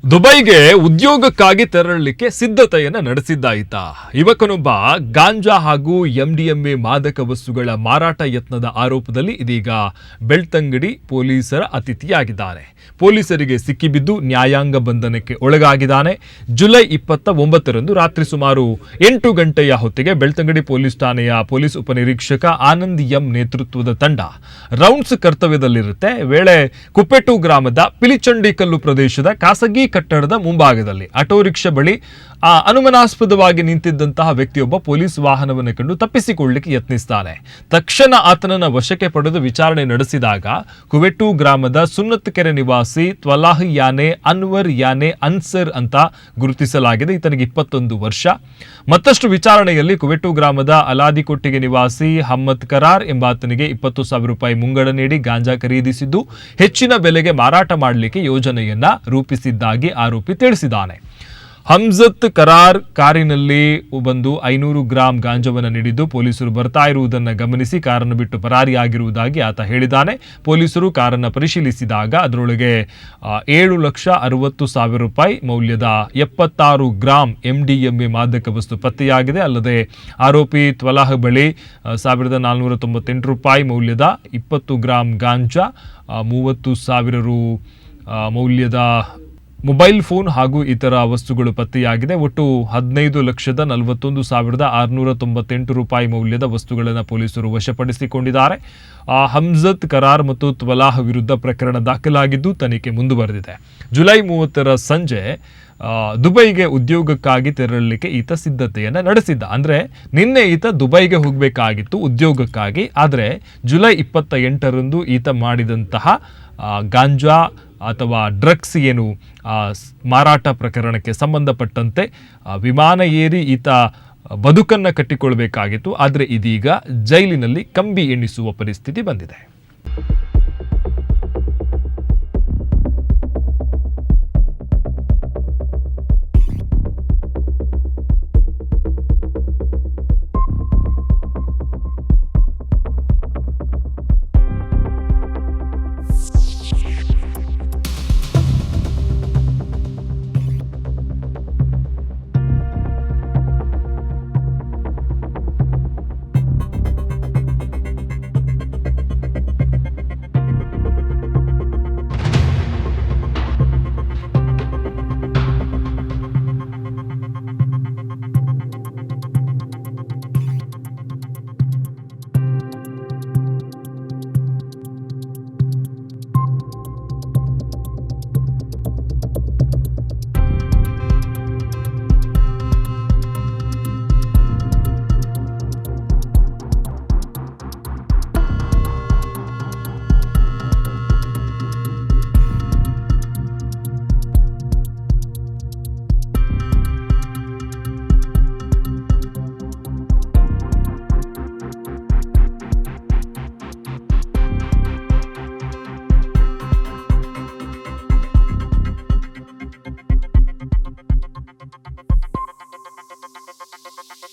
ದುಬೈಗೆ ಉದ್ಯೋಗಕ್ಕಾಗಿ ತೆರಳಲಿಕ್ಕೆ ಸಿದ್ಧತೆಯನ್ನು ನಡೆಸಿದ್ದಾಯಿತ ಯುವಕನೊಬ್ಬ ಗಾಂಜಾ ಹಾಗೂ ಎಂಡಿಎಂಎ ಮಾದಕ ವಸ್ತುಗಳ ಮಾರಾಟ ಯತ್ನದ ಆರೋಪದಲ್ಲಿ ಇದೀಗ ಬೆಳ್ತಂಗಡಿ ಪೊಲೀಸರ ಅತಿಥಿಯಾಗಿದ್ದಾನೆ. ಪೊಲೀಸರಿಗೆ ಸಿಕ್ಕಿಬಿದ್ದು ನ್ಯಾಯಾಂಗ ಬಂಧನಕ್ಕೆ ಒಳಗಾಗಿದ್ದಾನೆ. ಜುಲೈ 29ರಂದು ರಾತ್ರಿ ಸುಮಾರು 8 ಗಂಟೆಯ ಹೊತ್ತಿಗೆ ಬೆಳ್ತಂಗಡಿ ಪೊಲೀಸ್ ಠಾಣೆಯ ಪೊಲೀಸ್ ಉಪನಿರೀಕ್ಷಕ ಆನಂದ್ ಎಂ ನೇತೃತ್ವದ ತಂಡ ರೌಂಡ್ಸ್ ಕರ್ತವ್ಯದಲ್ಲಿರುತ್ತೆ. ವೇಳೆ ಕುಪ್ಪೆಟ್ಟು ಗ್ರಾಮದ ಪಿಲಿಚಂಡಿಕಲ್ಲು ಪ್ರದೇಶದ ಖಾಸಗಿ ಕಟ್ಟಡದ ಮುಂಭಾಗದಲ್ಲಿ ಆಟೋ ರಿಕ್ಷಾ ಬಳಿ ಅನುಮಾನಾಸ್ಪದವಾಗಿ ನಿಂತಿದ್ದಂತಹ ವ್ಯಕ್ತಿಯೊಬ್ಬ ಪೊಲೀಸ್ ವಾಹನವನ್ನು ಕಂಡು ತಪ್ಪಿಸಿಕೊಳ್ಳಲಿಕ್ಕೆ ಯತ್ನಿಸ್ತಾನೆ. ತಕ್ಷಣ ಆತನನ್ನು ವಶಕ್ಕೆ ಪಡೆದು ವಿಚಾರಣೆ ನಡೆಸಿದಾಗ ಕುವೆಟ್ಟು ಗ್ರಾಮದ ಸುನ್ನತ್ ಕೆರೆ ನಿವಾಸಿ ತ್ವಲಾಹ್ ಯಾನೆ ಅನ್ವರ್ ಯಾನೆ ಅನ್ಸರ್ ಅಂತ ಗುರುತಿಸಲಾಗಿದೆ. ಈತನಿಗೆ 21 ವರ್ಷ. ಮತ್ತಷ್ಟು ವಿಚಾರಣೆಯಲ್ಲಿ ಕುವೆಟ್ಟು ಗ್ರಾಮದ ಅಲಾದಿಕೊಟ್ಟಿಗೆ ನಿವಾಸಿ ಹಮ್ಮದ್ ಕರಾರ್ ಎಂಬಾತನಿಗೆ 20,000 ರೂಪಾಯಿ ಮುಂಗಡ ನೀಡಿ ಗಾಂಜಾ ಖರೀದಿಸಿದ್ದು ಹೆಚ್ಚಿನ ಬೆಲೆಗೆ ಮಾರಾಟ ಮಾಡಲಿಕ್ಕೆ ಯೋಜನೆಯನ್ನ ರೂಪಿಸಿದ್ದಾಗಿ ಆರೋಪಿ ತಿಳಿಸಿದ್ದಾನೆ. ಹಮ್ಜತ್ ಕರಾರ್ ಕಾರಿನಲ್ಲಿ ಬಂದು 500 ಗ್ರಾಂ ಗಾಂಜಾವನ್ನು ನೀಡಿದ್ದು ಪೊಲೀಸರು ಬರ್ತಾ ಇರುವುದನ್ನು ಗಮನಿಸಿ ಕಾರನ್ನು ಬಿಟ್ಟು ಪರಾರಿಯಾಗಿರುವುದಾಗಿ ಆತ ಹೇಳಿದ್ದಾನೆ. ಪೊಲೀಸರು ಕಾರನ್ನು ಪರಿಶೀಲಿಸಿದಾಗ ಅದರೊಳಗೆ 7,60,000 ರೂಪಾಯಿ ಮೌಲ್ಯದ 76 ಗ್ರಾಂ ಎಂಡಿಎಂಎ ಮಾದಕ ವಸ್ತು ಪತ್ತೆಯಾಗಿದೆ. ಅಲ್ಲದೆ ಆರೋಪಿ ತ್ವಲಾಹ್ ಬಳಿ 1,498 ರೂಪಾಯಿ ಮೌಲ್ಯದ 20 ಗ್ರಾಂ ಗಾಂಜಾ, 30,000 ರು ಮೌಲ್ಯದ ಮೊಬೈಲ್ ಫೋನ್ ಹಾಗೂ ಇತರ ವಸ್ತುಗಳು ಪತ್ತೆಯಾಗಿದೆ. ಒಟ್ಟು 15,41,698 ರೂಪಾಯಿ ಮೌಲ್ಯದ ವಸ್ತುಗಳನ್ನು ಪೊಲೀಸರು ವಶಪಡಿಸಿಕೊಂಡಿದ್ದಾರೆ. ಹಮ್ಜತ್ ಕರಾರ್ ಮತ್ತು ತ್ವಲಾಹ್ ವಿರುದ್ಧ ಪ್ರಕರಣ ದಾಖಲಾಗಿದ್ದು ತನಿಖೆ ಮುಂದುವರೆದಿದೆ. ಜುಲೈ 30ರ ಸಂಜೆ ದುಬೈಗೆ ಉದ್ಯೋಗಕ್ಕಾಗಿ ತೆರಳಲಿಕ್ಕೆ ಈತ ಸಿದ್ಧತೆಯನ್ನು ನಡೆಸಿದ್ದ. ಅಂದರೆ ನಿನ್ನೆ ಈತ ದುಬೈಗೆ ಹೋಗಬೇಕಾಗಿತ್ತು ಉದ್ಯೋಗಕ್ಕಾಗಿ. ಆದರೆ ಜುಲೈ 28ರಂದು ಈತ ಮಾಡಿದಂತಹ ಗಾಂಜಾ ಅಥವಾ ಡ್ರಗ್ಸ್ ಏನು ಮಾರಾಟ ಪ್ರಕರಣಕ್ಕೆ ಸಂಬಂಧಪಟ್ಟಂತೆ ವಿಮಾನ ಏರಿ ಈತ ಬದುಕನ್ನು ಕಟ್ಟಿಕೊಳ್ಬೇಕಾಗಿತ್ತು. ಆದರೆ ಇದೀಗ ಜೈಲಿನಲ್ಲಿ ಕಂಬಿ ಎಣಿಸುವ ಪರಿಸ್ಥಿತಿ ಬಂದಿದೆ.